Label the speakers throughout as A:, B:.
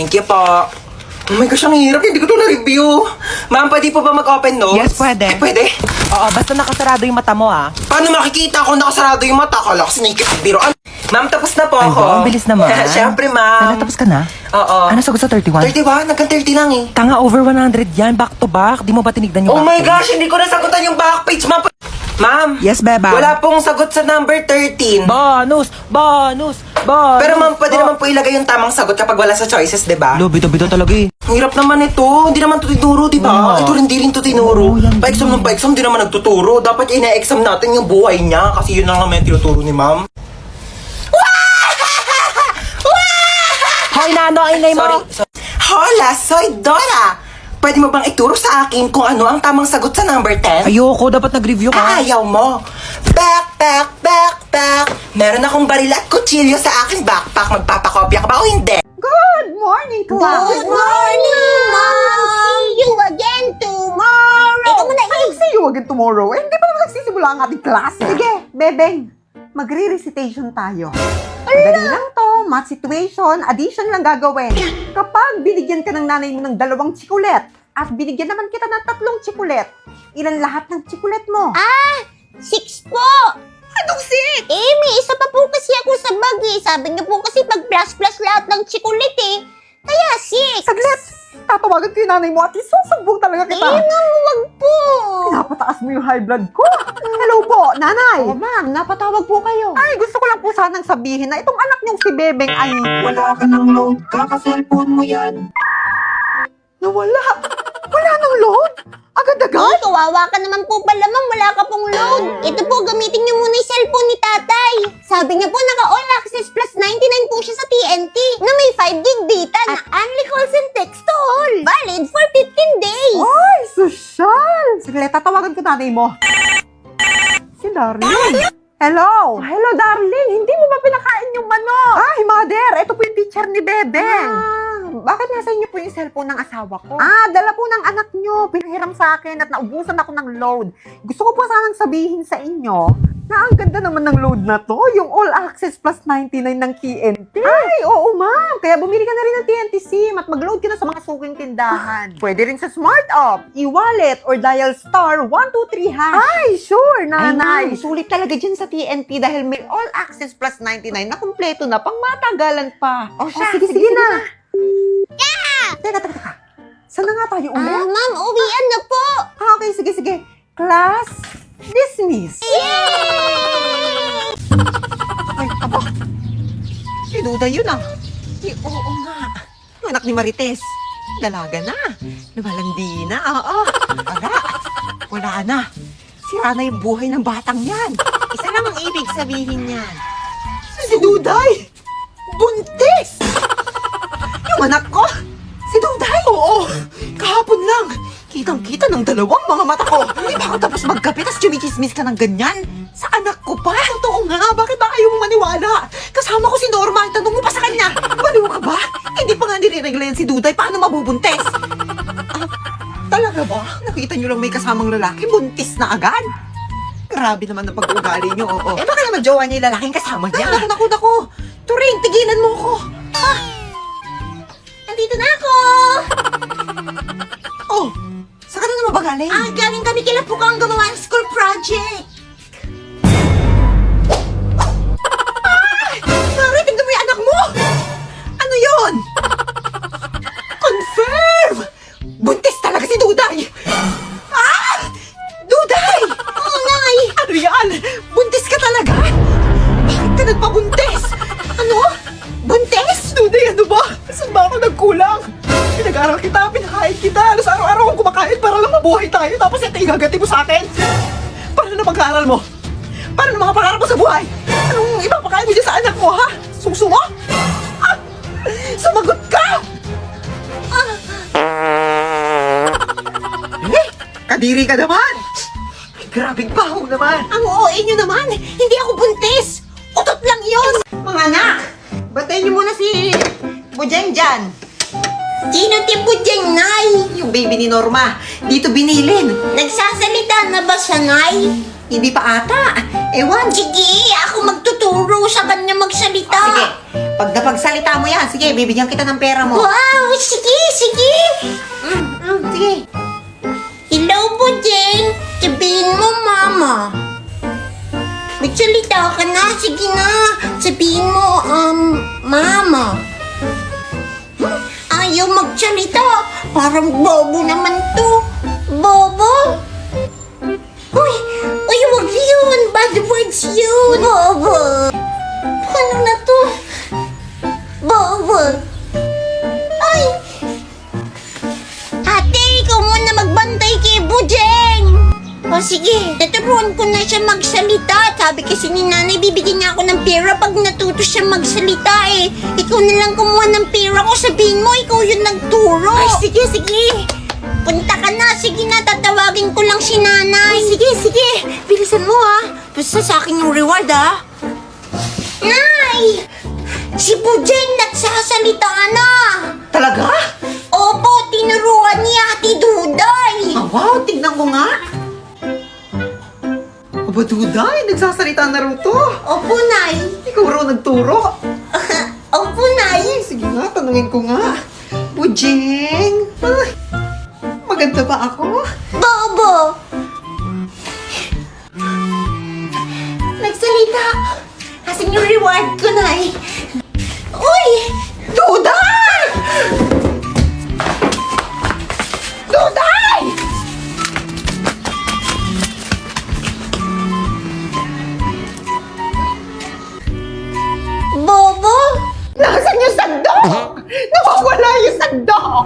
A: Thank you po. Oh my gosh, ang hirap. Hindi ko ito na-review. Ma'am, pwede po ba mag-open notes?
B: Yes, pwede.
A: Ay, pwede?
B: Oo, basta nakasarado yung mata mo, ah.
A: Paano makikita kung nakasarado yung mata? Kala ko sinikip biroan. Ma'am, tapos na po
B: Ay,
A: ako.
B: wow, ang bilis naman.
A: Siyempre, ma'am.
B: Tapos ka na?
A: Oo.
B: Ano sagot sa 31?
A: 31? Nagkan 30 lang eh.
B: Tanga, over 100 yan. Back to back. Di mo ba tinignan yung
A: Oh
B: back
A: my
B: page?
A: gosh, hindi ko nasagutan yung back page, ma'am. Ma'am.
B: Yes, beba.
A: Wala pong sagot sa number 13.
B: Bonus! Bonus! Bonus!
A: Pero ma'am, pwede naman po ilagay yung tamang sagot kapag wala sa choices, di ba?
B: Lo, bito-bito talaga eh.
A: Ang hirap naman ito. Hindi naman ito tinuro, di ba?
B: Oo.
A: Ito hindi rin ito tinuro.
B: Oo, yan
A: Pa-exam ng pa-exam, di naman nagtuturo. Dapat ina-exam natin yung buhay niya kasi yun lang naman yung tinuturo ni ma'am.
B: Hoy, nano, ang ingay mo!
A: Sorry. Hola, soy Dora! Pwede mo bang ituro sa akin kung ano ang tamang sagot sa number 10?
B: Ayoko, dapat nag-review ka.
A: Ayaw mo. Backpack. Meron akong baril at kutsilyo sa aking backpack. Magpapakopya ka ba o hindi?
C: Good morning, class!
D: Good morning, Mom! See you again tomorrow! Ikaw muna,
C: I'll see you again tomorrow. Hindi pa naman nagsisimula ang ating class. Sige, Bebeng. Magre-recitation tayo. Madali lang to. Math situation, addition lang gagawin. Kapag binigyan ka ng nanay mo ng 2 tsikulet at binigyan naman kita ng 3 tsikulet, ilan lahat ng tsikulet mo?
D: 6 po!
C: Anong 6?
D: May isa pa po kasi ako sa bag eh. Sabi niyo po kasi pag plus lahat ng chikulit eh. Kaya 6!
C: Saglit! Tatawagan ko yung nanay mo at isusubog talaga kita.
D: Wag po!
C: Pinapataas mo yung high blood ko. Hello po, nanay. Oh, ma'am, napatawag po kayo. Ay, gusto ko lang po sanang sabihin na itong anak niyong si Bebeng ay...
A: Wala ka ng load. Kaka-cellphone mo yan.
C: Nawala. Wala nang load. Agad-agad.
D: Ay, kawawa ka naman po pala, Ma'am. Wala ka pong load. Ito po, gamitin niyo muna yung cellphone ni tatay. Sabi niya po, naka-all access plus 99 po siya sa TNT na may 5 gig data na only calls and text to all. Valid for 15 days.
C: Ay, sosyal. Sige, tatawagan ko nanay mo. Si Darling. Hello. Hello, Darling. Hindi mo ba pinakain yung manok? Ay, mother. Ito po yung teacher ni Bebeng. Bakit nasa inyo po yung cellphone ng asawa ko? Dala po ng anak nyo. Pinahiram sa akin at naubusan ako ng load. Gusto ko po sanang sabihin sa inyo na ang ganda naman ng load na to. Yung all access plus 99 ng TNT. Ay, oo ma'am. Kaya bumili ka na rin ng TNT SIM at mag-load ka na sa mga suking tindahan. Pwede rin sa Smart App, e-wallet, or dial star 123#. Ay, sure, nanay. Sulit talaga dyan sa TNT dahil may all access plus 99 na kumpleto na pang matagalan pa. O siya, sige na. Teka. Saan na nga tayo ulit?
D: Ma'am, uwian na po.
C: Okay, sige. Class, dismiss.
D: Yay!
C: Ay, aba. Si Duda yun ah. Oo nga. Yung anak ni Marites. Dalaga na. Lumalandi na. Oo. Wala na. Sira na yung buhay ng batang yan. Isa lang ang ibig sabihin niyan. Si Duday! Buntis! Yung anak ko! Si Duday! Oo! Kahapon lang! Kitang-kita ng dalawang mga mata ko! Hindi ba ako tapos magkape tas chumichismis ka ng ganyan? Sa anak ko pa? Totoo nga! Bakit ba ayaw mong maniwala? Kasama ko si Norma! Tanong mo pa sa kanya! Baliw ka ba? Hindi pa nga nire-regla yan si Duday. Paano mabubuntis? Talaga ba? Nakita niyo lang may kasamang lalaki, buntis na agad? Grabe naman ang pag-uugali niyo, oo. Baka naman jowa niya yung lalaking kasama niya. Naku. Turing, tigilan mo ko.
D: Nandito na ako.
C: Oh, saan ka na naman ba galing?
D: Galing kami kila Pukang gumawa ng school project.
C: Mari, tignan mo yung anak mo! Ano yun? Confirm! Buntis talaga si Duday! Duday!
D: Oo, Nay.
C: Ano yan? Buntis ka talaga? Bakit ka nagpabuntis? Ano? Buntis? Duday, ano ba? Saan ba ako nagkulang? Pinag-aral kita, pinakain kita. Alas araw-araw akong kumakain para lang mabuhay tayo. Tapos ito igagati mo sa akin. Paano na pag-aaral mo? Paano na mga pangarap mo sa buhay? Anong ipapakain mo dyan sa anak mo, ha? Suso mo? Sumagot ka! Kadiri ka naman! Ay, grabing baho naman!
D: Ang OA nyo naman. Hindi ako buntis. Utot lang yun.
C: Mga anak! Batayin niyo muna si Bujeng dyan.
D: Sino tipo dyan, Nay?
C: Yung baby ni Norma. Dito binilin.
D: Nagsasalita na ba siya, Nay?
C: Hindi pa ata. Ewan.
D: Sige, ako magtuturo sa kanya magsalita.
C: Sige, pag napagsalita mo yan, sige, bibigyan kita ng pera mo.
D: Wow, sige, sige.
C: Sige.
D: Hello, Bujeng. Sabihin mo, Mama. Magsalita ka na. Sige na. Sabihin mo, Mama. Ayaw magsalita. Parang bobo naman to. Bobo? Uy, wag yun. Bad words yun. Bobo. Ano na to? Bobo. Ay. Ate, ikaw muna magbantay kay Bujeng. O sige, naturuan ko na siya magsalita. Sabi kasi ni nanay, bibigyan niya ako ng pera pag natuto siya magsalita eh. Ikaw na lang kumuha ng pera ko. Sabihin mo, ikaw yung nagturo. Ay, sige, sige. Punta ka na. Sige na, tatawagin ko lang si nanay. Ay, sige, sige. Bilisan mo ha. Basta sa akin yung reward ha. Nay! Si Bujeng nagsasalita na.
C: Talaga?
D: Opo, tinuruan ni Ate Duday.
C: Ah, wow, tignan ko nga. Aba, Duday, nagsasalita na rin to.
D: Opo, Nay.
C: Ikaw raw nagturo.
D: Opo, Nay.
C: Sige nga, tanungin ko nga. Bujeng, ay, maganda ba ako?
D: Bobo. Nagsalita. Asan yung reward ko, Nay? Uy!
C: Duday! Duday!
D: Bobo?
C: Nasaan yung sandok? Nawawala yung sandok!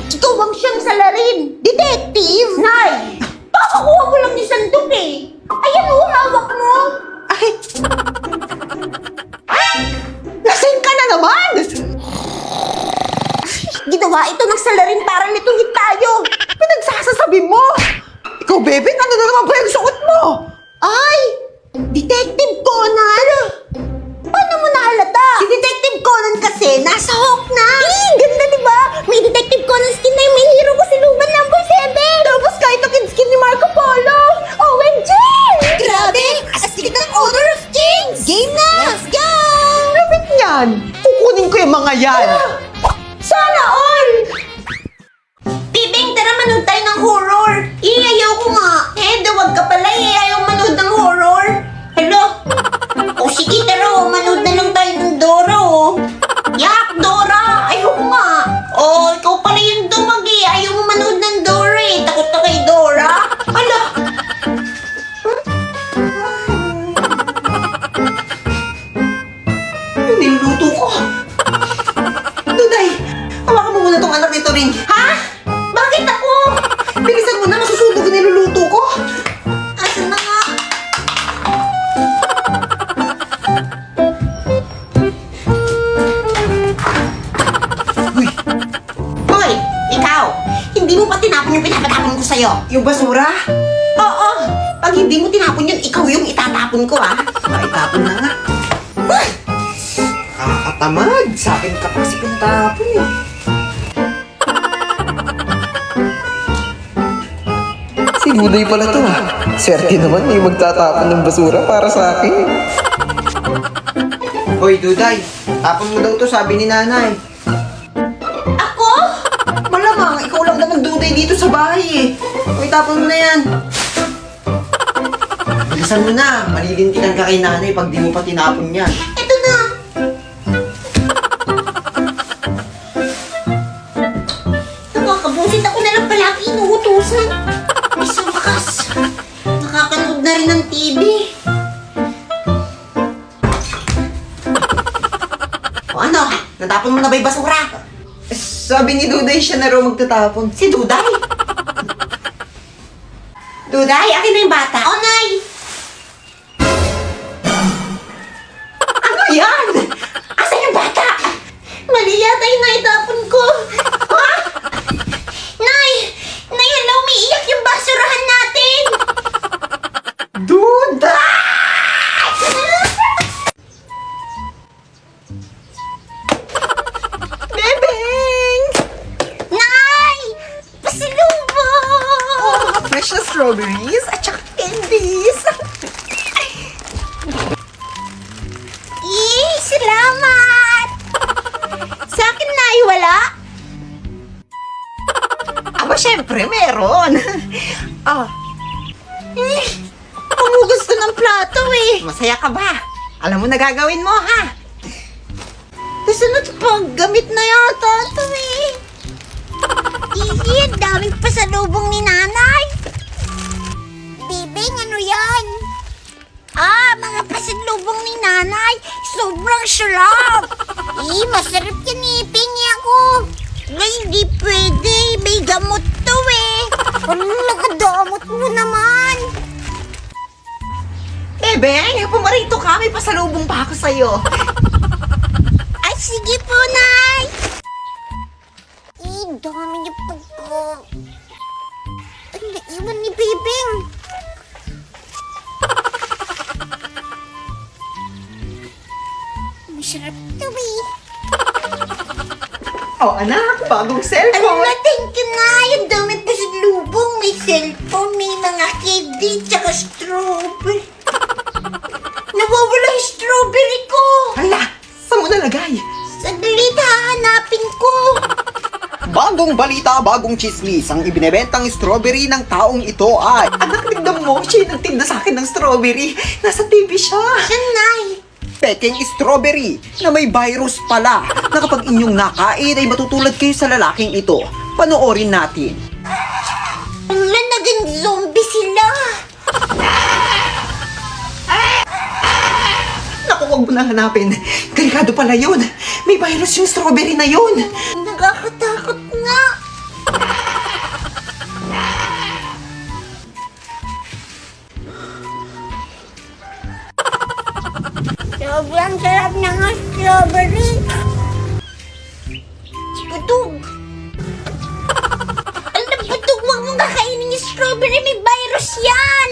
D: Ikaw ang siyang salarin. Detective? Nay! Pakakuha mo lang ni Sandok eh. Ayan o, hawak mo.
C: Ay! Lasing ka na naman!
D: Ginawa ito ng salarin para nituhid tayo.
C: Pinagsasasabi mo! Ikaw, bebe, ano na naman ba yung suot mo?
D: Ay! Detective Conan! Paano mo nahalata? Si Detective Conan kasi nasa Hawk na! Ganda diba? May Detective Conan skin na yung main hero ko si Luban number 7! Tapos kahit ang skin ni Marco Polo! OMG! Grabe! Astig ng Order of Kings! Game na! Let's go!
C: Lapit yan! Kukunin ko yung mga yan!
D: Sana all! Bibing, tara manood tayo ng horror! Ayaw ko nga! Dawag ka pala ayaw manood ng horror! Hello? O sige, tara manood na lang tayo ng Dora Yak, Dora! Ayaw ko nga! Ikaw pala yung dumag ayaw mo manood ng Dora Takot ka kay Dora! Hala!
C: Yung niluluto ko! Duday! Hawakan mo muna tong anak nito rin!
D: Ha? Bakit ako?
C: Bilisan mo na, masusunog yung niluluto ko!
D: Asan na nga?
C: Uy!
D: Hoy, ikaw! Hindi mo pa tinapon yung pinapatapon ko sa'yo.
C: Yung basura?
D: Oo! Pag hindi mo tinapon yun, ikaw yung itatapon ko, ah.
C: Itapon na nga. Ay! Nakakatamad! Sa akin ka pa kasi pinatapon eh.
E: Si Duday pala to ha. Swerte naman may magtatapon ng basura para sa akin.
C: Hoy, Duday! Tapon mo daw to, sabi ni nanay.
D: Ako?
C: Malamang, ikaw lang naman Duday dito sa bahay eh. Hoy, tapon mo na yan. Bilisan mo na, malilintikan ka kay nanay pag di mo pa tinapon yan.
D: Ito na! Nakakabusit ako na lang palagi inuutusan. Ay, sa wakas. Nakakanood na rin ng TV.
C: O ano, natapon mo na ba yung basura? Sabi ni Duday siya na raw magtatapon.
D: Si Duday? Duday, akin na yung bata. Oh, Nay!
C: Ano yan?
D: Asan yung bata? Mali yata yung naitapon ko. Ha? Nay! Nay, hala, umiiyak yung basurahan natin!
C: Duday!
D: Bebeng!
C: strawberries at saka candies.
D: Yay! Salamat! Sa akin na wala.
C: Aba, syempre, meron. Pumugas ko ng plato eh. Masaya ka ba? Alam mo na gagawin mo, ha? Sunod pang gamit na yata ito eh.
D: Ang daming pasalubong ni nanay. Bibing, ano yan? Mga pasalubong ni nanay. Sobrang sarap. Masarap yan eh. Pingi ako. Ay, hindi pwede. May gamot to eh. Nakadamot mo naman.
C: Beng, pumarito ka. May pasalubong pa ako sa'yo.
D: Ay, sige po, Nay! Dami niyo pagko. Ang naiwan ni Bibing. Masarap to eh.
C: Oh, anak, bagong cellphone.
D: Thank you, Nay! Ang dami pa sa lubong. May cellphone, may mga candy, tsaka strawberry. Nawawala yung strawberry ko!
C: Hala, saan mo nalagay?
D: Saglit, hahanapin ko.
E: Bagong balita, bagong chismis. Ang ibinebentang strawberry ng taong ito ay...
C: Anak, tignan mo. Siya yung nagtinda sa akin ng strawberry. Nasa TV siya.
D: Siya, Nay.
E: Peking strawberry na may virus pala na kapag inyong nakain ay matutulad kayo sa lalaking ito. Panoorin natin.
D: Wala, naging zombie sila.
C: Naku, huwag mo na hanapin. Delikado pala yun. May virus yung strawberry na yun.
D: Nakakatakot nga. Sobrang sarap ng strawberry. Budog. Alam, budog, huwag mong kakainin yung strawberry. May virus yan.